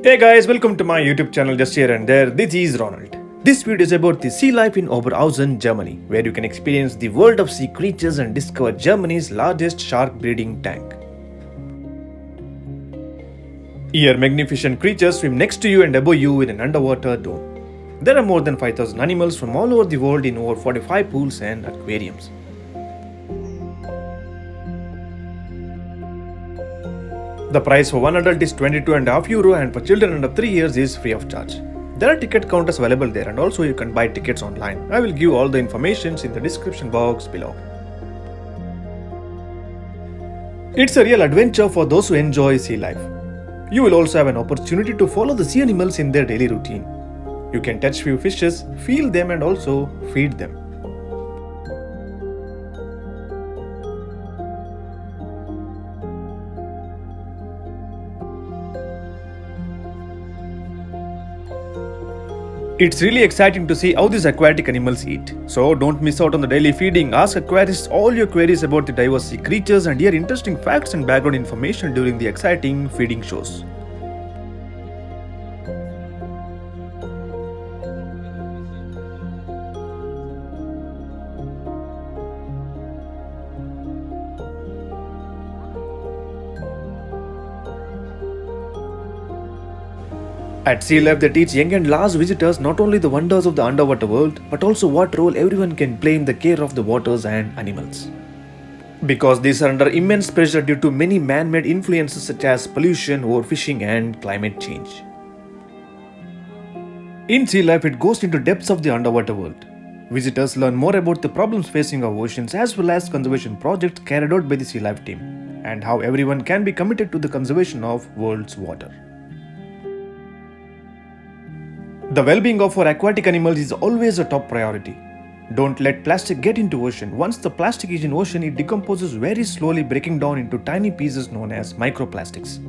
Hey guys, welcome to my YouTube channel Just Here and There. This is Ronald. This video is about the sea life in Oberhausen, Germany, where you can experience the world of sea creatures and discover Germany's largest shark breeding tank. Here, magnificent creatures swim next to you and above you in an underwater dome. There are more than 5,000 animals from all over the world in over 45 pools and aquariums. The price for one adult is €22.5 and for children under 3 years is free of charge. There are ticket counters available there and also you can buy tickets online. I will give all the information in the description box below. It's a real adventure for those who enjoy sea life. You will also have an opportunity to follow the sea animals in their daily routine. You can touch few fishes, feel them and also feed them. It's really exciting to see how these aquatic animals eat. So don't miss out on the daily feeding. Ask aquarists all your queries about the diverse sea creatures and hear interesting facts and background information during the exciting feeding shows. At Sea Life, they teach young and large visitors not only the wonders of the underwater world, but also what role everyone can play in the care of the waters and animals. Because these are under immense pressure due to many man-made influences such as pollution, overfishing and climate change. In Sea Life, it goes into depths of the underwater world. Visitors learn more about the problems facing our oceans as well as conservation projects carried out by the Sea Life team, and how everyone can be committed to the conservation of world's water. The well-being of our aquatic animals is always a top priority. Don't let plastic get into ocean. Once the plastic is in ocean, it decomposes very slowly, breaking down into tiny pieces known as microplastics.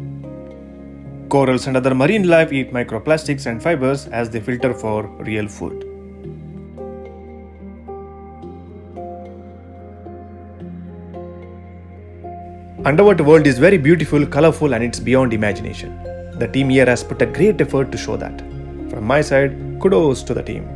Corals and other marine life eat microplastics and fibers as they filter for real food. Underwater world is very beautiful, colorful and it's beyond imagination. The team here has put a great effort to show that. From my side, kudos to the team.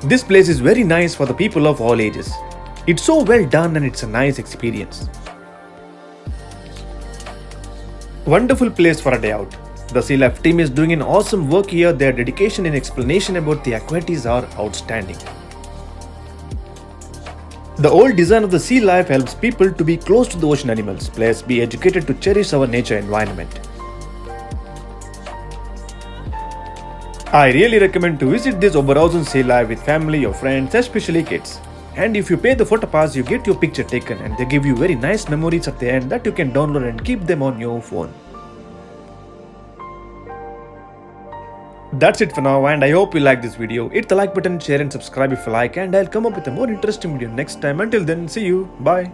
This place is very nice for the people of all ages. It's so well done and it's a nice experience. Wonderful place for a day out. The Sea Life team is doing an awesome work here. Their dedication and explanation about the aquatics are outstanding. The old design of the Sea Life helps people to be close to the ocean animals. Players be educated to cherish our nature environment. I really recommend to visit this Oberhausen Sea Life with family or friends, especially kids. And if you pay the photo pass, you get your picture taken and they give you very nice memories at the end that you can download and keep them on your phone. That's it for now, and I hope you like this video. Hit the like button, share and subscribe if you like, and I'll come up with a more interesting video next time. Until then, see you. Bye.